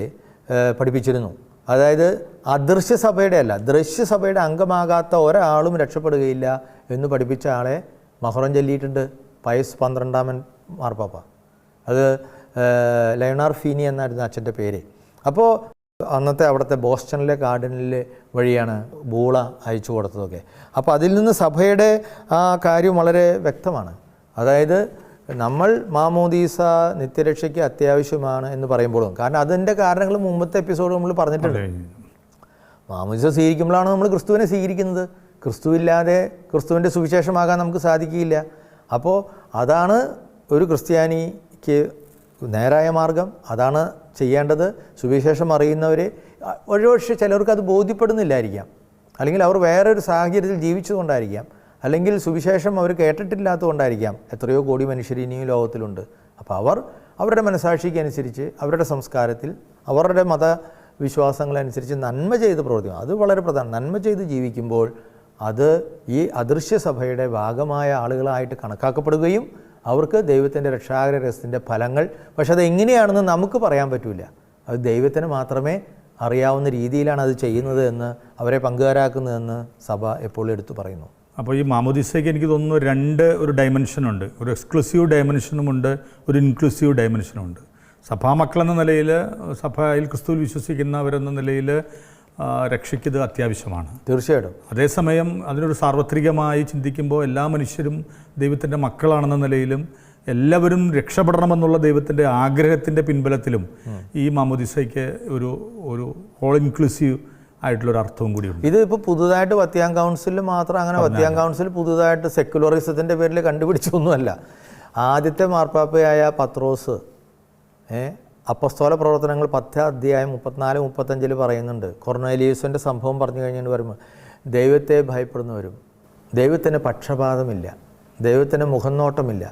പഠിപ്പിച്ചിരുന്നു. അതായത് അദൃശ്യ സഭയുടെ അല്ല, ദൃശ്യസഭയുടെ അംഗമാകാത്ത ഒരാളും രക്ഷപ്പെടുകയില്ല എന്ന് പഠിപ്പിച്ച ആളെ മഹറം ചൊല്ലിയിട്ടുണ്ട് പയസ് 12 മാർപ്പാപ്പ. അത് ലയണാർ ഫീനി എന്നായിരുന്നു അച്ഛൻ്റെ പേര്. അപ്പോൾ അന്നത്തെ അവിടുത്തെ ബോസ്റ്റണിലെ ഗാർഡനിലെ വഴിയാണ് ബൂള അയച്ചു കൊടുത്തതൊക്കെ. അപ്പോൾ അതിൽ നിന്ന് സഭയുടെ ആ കാര്യം വളരെ വ്യക്തമാണ്. അതായത് നമ്മൾ മാമോദീസ നിത്യരക്ഷയ്ക്ക് അത്യാവശ്യമാണ് എന്ന് പറയുമ്പോഴും, കാരണം അതിൻ്റെ കാരണങ്ങൾ മുമ്പത്തെ എപ്പിസോഡ് നമ്മൾ പറഞ്ഞിട്ടുണ്ട്. മാമോദീസ സ്വീകരിക്കുമ്പോഴാണ് നമ്മൾ ക്രിസ്തുവിനെ സ്വീകരിക്കുന്നത്. ക്രിസ്തുവില്ലാതെ ക്രിസ്തുവിൻ്റെ സുവിശേഷമാകാൻ നമുക്ക് സാധിക്കുകയില്ല. അപ്പോൾ അതാണ് ഒരു ക്രിസ്ത്യാനിക്ക് നേരായ മാർഗം, അതാണ് ചെയ്യേണ്ടത്. സുവിശേഷം അറിയുന്നവർ ഒരുപക്ഷെ ചിലർക്ക് അത് ബോധ്യപ്പെടുന്നില്ലായിരിക്കാം, അല്ലെങ്കിൽ അവർ വേറൊരു സാഹചര്യത്തിൽ ജീവിച്ചുകൊണ്ടായിരിക്കാം, അല്ലെങ്കിൽ സുവിശേഷം അവർ കേട്ടിട്ടില്ലാത്തതുകൊണ്ടായിരിക്കാം. എത്രയോ കോടി മനുഷ്യർ ഇനിയും ലോകത്തിലുണ്ട്. അപ്പോൾ അവർ അവരുടെ മനസാക്ഷിക്കനുസരിച്ച്, അവരുടെ സംസ്കാരത്തിൽ, അവരുടെ മതവിശ്വാസങ്ങളനുസരിച്ച് നന്മ ചെയ്ത് പ്രവർത്തിക്കും. അത് വളരെ പ്രധാനം. നന്മ ചെയ്ത് ജീവിക്കുമ്പോൾ അത് ഈ അദൃശ്യ സഭയുടെ ഭാഗമായ ആളുകളായിട്ട് കണക്കാക്കപ്പെടുകയും അവർക്ക് ദൈവത്തിൻ്റെ രക്ഷാകര രഹസ്യത്തിൻ്റെ ഫലങ്ങൾ, പക്ഷെ അത് എങ്ങനെയാണെന്ന് നമുക്ക് പറയാൻ പറ്റില്ല. അത് ദൈവത്തിന് മാത്രമേ അറിയാവുന്ന രീതിയിലാണ് അത് ചെയ്യുന്നത് എന്ന്, അവരെ പങ്കുകാരാക്കുന്നതെന്ന് സഭ എപ്പോഴും എടുത്തു പറയുന്നു. അപ്പോൾ ഈ മാമോദീസയ്ക്ക് എനിക്ക് തോന്നുന്നു ഒരു ഡയമെൻഷനുണ്ട്. ഒരു എക്സ്ക്ലൂസീവ് ഡയമെൻഷനുമുണ്ട്, ഒരു ഇൻക്ലൂസീവ് ഡയമെൻഷനുമുണ്ട്. സഭാമക്കളെന്ന നിലയിൽ, സഭയിൽ ക്രിസ്തുവിൽ വിശ്വസിക്കുന്നവരെന്ന നിലയിൽ രക്ഷയ്ക്കിത് അത്യാവശ്യമാണ്, തീർച്ചയായിട്ടും. അതേസമയം അതിനൊരു സാർവത്രികമായി ചിന്തിക്കുമ്പോൾ എല്ലാ മനുഷ്യരും ദൈവത്തിൻ്റെ മക്കളാണെന്ന നിലയിലും എല്ലാവരും രക്ഷപ്പെടണമെന്നുള്ള ദൈവത്തിൻ്റെ ആഗ്രഹത്തിൻ്റെ പിൻബലത്തിലും ഈ മാമോദീസയ്ക്ക് ഒരു ഓൾ ഇൻക്ലൂസീവ് ആയിട്ടുള്ളൊരു അർത്ഥവും കൂടിയുണ്ട്. ഇത് ഇപ്പോൾ പുതുതായിട്ട് വത്തിക്കാൻ കൗൺസിലിൽ മാത്രം അങ്ങനെ വത്തിക്കാൻ കൗൺസിൽ പുതുതായിട്ട് സെക്കുലറിസത്തിൻ്റെ പേരിൽ കണ്ടുപിടിച്ചൊന്നുമല്ല. ആദ്യത്തെ മാർപ്പാപ്പയായ പത്രോസ് അപ്പസ്തോല പ്രവർത്തനങ്ങൾ 10 അധ്യായം 34-35 പറയുന്നുണ്ട്. കൊർന്നേലിയൂസിൻ്റെ സംഭവം പറഞ്ഞു കഴിഞ്ഞിട്ട് വരുമ്പോൾ ദൈവത്തെ ഭയപ്പെടുന്നവരും, ദൈവത്തിന് പക്ഷപാതമില്ല, ദൈവത്തിന് മുഖംനോട്ടമില്ല,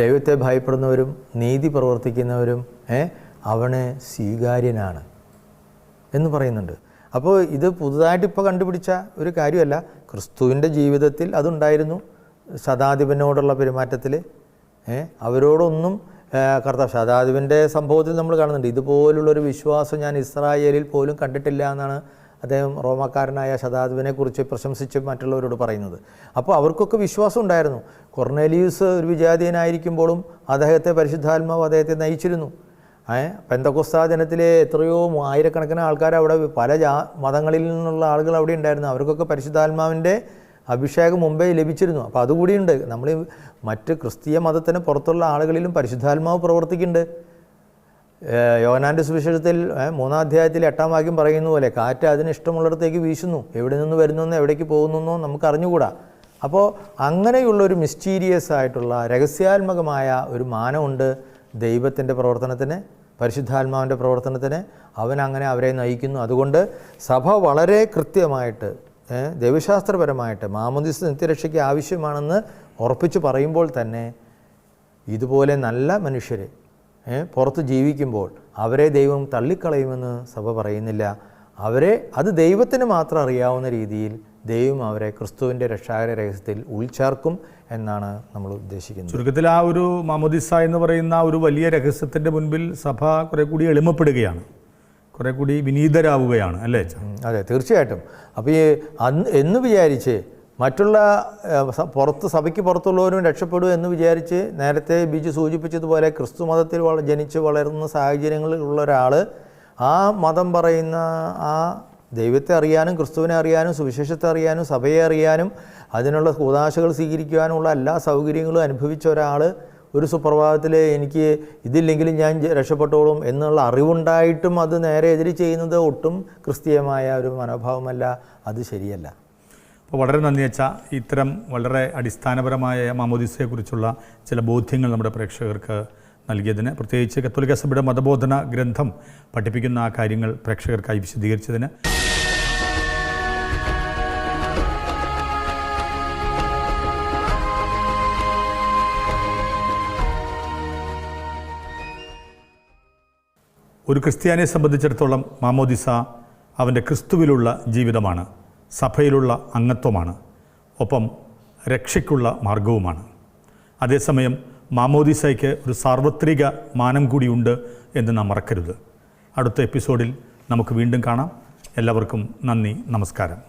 ദൈവത്തെ ഭയപ്പെടുന്നവരും നീതി പ്രവർത്തിക്കുന്നവരും അവന് സ്വീകാര്യനാണ് എന്ന് പറയുന്നുണ്ട്. അപ്പോൾ ഇത് പുതുതായിട്ട് ഇപ്പോൾ കണ്ടുപിടിച്ച ഒരു കാര്യമല്ല. ക്രിസ്തുവിൻ്റെ ജീവിതത്തിൽ അതുണ്ടായിരുന്നു. ശതാധിപനോടുള്ള പെരുമാറ്റത്തിൽ അവരോടൊന്നും കർത്താവ്, ശതാധിപൻ്റെ സംഭവത്തിൽ നമ്മൾ കാണുന്നുണ്ട്, ഇതുപോലുള്ളൊരു വിശ്വാസം ഞാൻ ഇസ്രായേലിൽ പോലും കണ്ടിട്ടില്ല എന്നാണ് അദ്ദേഹം റോമാക്കാരനായ ശതാധിപനെക്കുറിച്ച് പ്രശംസിച്ച് മറ്റുള്ളവരോട് പറയുന്നത്. അപ്പോൾ അവർക്കൊക്കെ വിശ്വാസം ഉണ്ടായിരുന്നു. കൊർന്നേലിയൂസ് ഒരു വിജാതീയനായിരിക്കുമ്പോഴും അദ്ദേഹത്തെ പരിശുദ്ധാത്മാവ് അദ്ദേഹത്തെ നയിച്ചിരുന്നു. പെന്തക്കോസ്താ ജനത്തിലെ എത്രയോ ആയിരക്കണക്കിന് ആൾക്കാർ അവിടെ, പല മതങ്ങളിൽ നിന്നുള്ള ആളുകൾ അവിടെ ഉണ്ടായിരുന്നു. അവർക്കൊക്കെ പരിശുദ്ധാത്മാവിൻ്റെ അഭിഷേകം മുമ്പേ ലഭിച്ചിരുന്നു. അപ്പോൾ അതുകൂടിയുണ്ട്. നമ്മൾ മറ്റ് ക്രിസ്തീയ മതത്തിന് പുറത്തുള്ള ആളുകളിലും പരിശുദ്ധാത്മാവ് പ്രവർത്തിക്കുന്നുണ്ട്. യോഹന്നാൻ്റെ സുവിശേഷത്തിൽ 3-ാം അധ്യായത്തിൽ 8-ാം വാക്യം പറയുന്ന പോലെ കാറ്റ് അതിന് ഇഷ്ടമുള്ളിടത്തേക്ക് വീശുന്നു, എവിടെ നിന്ന് വരുന്നെന്നോ എവിടേക്ക് പോകുന്നെന്നോ നമുക്ക് അറിഞ്ഞുകൂടാ. അപ്പോൾ അങ്ങനെയുള്ളൊരു മിസ്റ്റീരിയസ് ആയിട്ടുള്ള രഹസ്യാത്മകമായ ഒരു മാനമുണ്ട് ദൈവത്തിൻ്റെ പ്രവർത്തനത്തിന്, പരിശുദ്ധാത്മാവിൻ്റെ പ്രവർത്തനത്തിന്. അവൻ അങ്ങനെ അവരെ നയിക്കുന്നു. അതുകൊണ്ട് സഭ വളരെ കൃത്യമായിട്ട് ദൈവശാസ്ത്രപരമായിട്ട് മാമോദീസ നിത്യരക്ഷയ്ക്ക് ആവശ്യമാണെന്ന് ഉറപ്പിച്ച് പറയുമ്പോൾ തന്നെ ഇതുപോലെ നല്ല മനുഷ്യരെ പുറത്ത് ജീവിക്കുമ്പോൾ അവരെ ദൈവം തള്ളിക്കളയുമെന്ന് സഭ പറയുന്നില്ല. അത് ദൈവത്തിന് മാത്രം അറിയാവുന്ന രീതിയിൽ ദൈവം അവരെ ക്രിസ്തുവിൻ്റെ രക്ഷാകര രഹസ്യത്തിൽ ഉൾച്ചേർക്കും എന്നാണ് നമ്മൾ ഉദ്ദേശിക്കുന്നത്. ചുരുക്കത്തിൽ ആ ഒരു മാമോദീസ എന്ന് പറയുന്ന ഒരു വലിയ രഹസ്യത്തിൻ്റെ മുൻപിൽ സഭ കുറെ കൂടി എളിമപ്പെടുകയാണ്, കുറെ കൂടി വിനീതരാവുകയാണ്, അല്ലേ? അതെ, തീർച്ചയായിട്ടും. അപ്പോൾ എന്ന് വിചാരിച്ച് മറ്റുള്ള സഭയ്ക്ക് പുറത്തുള്ളവരും രക്ഷപ്പെടും എന്ന് വിചാരിച്ച്, നേരത്തെ ബിജു സൂചിപ്പിച്ചതുപോലെ ക്രിസ്തു മതത്തിൽ ജനിച്ച് വളരുന്ന സാഹചര്യങ്ങളിലുള്ള ഒരാൾ ആ മതം പറയുന്ന ആ ദൈവത്തെ അറിയാനും ക്രിസ്തുവിനെ അറിയാനും സുവിശേഷത്തെ അറിയാനും സഭയെ അറിയാനും അതിനുള്ള കൂതാശകൾ സ്വീകരിക്കുവാനുള്ള എല്ലാ സൗകര്യങ്ങളും അനുഭവിച്ച ഒരാൾ ഒരു സുപ്രഭാതത്തിൽ എനിക്ക് ഇതില്ലെങ്കിലും ഞാൻ രക്ഷപ്പെട്ടോളും എന്നുള്ള അറിവുണ്ടായിട്ടും അത് നേരെ എതിര് ചെയ്യുന്നത് ഒട്ടും ക്രിസ്തീയമായ ഒരു മനോഭാവമല്ല. അത് ശരിയല്ല. അപ്പോൾ വളരെ നന്ദി അച്ഛാ, ഇത്തരം വളരെ അടിസ്ഥാനപരമായ മാമോദീസയെക്കുറിച്ചുള്ള ചില ബോധ്യങ്ങൾ നമ്മുടെ പ്രേക്ഷകർക്ക് നൽകിയതിന്, പ്രത്യേകിച്ച് കത്തോലിക്ക സഭയുടെ മതബോധന ഗ്രന്ഥം പഠിപ്പിക്കുന്ന ആ കാര്യങ്ങൾ പ്രേക്ഷകർക്കായി വിശദീകരിച്ചതിന് ഒരു ക്രിസ്ത്യാനിയെ സംബന്ധിച്ചിടത്തോളം മാമോദിസ അവൻ്റെ ക്രിസ്തുവിലുള്ള ജീവിതമാണ്, സഭയിലുള്ള അംഗത്വമാണ്, ഒപ്പം രക്ഷയ്ക്കുള്ള മാർഗവുമാണ്. അതേസമയം മാമോദിസയ്ക്ക് ഒരു സാർവത്രിക മാനം കൂടിയുണ്ട് എന്ന് നാം മറക്കരുത്. അടുത്ത എപ്പിസോഡിൽ നമുക്ക് വീണ്ടും കാണാം. എല്ലാവർക്കും നന്ദി, നമസ്കാരം.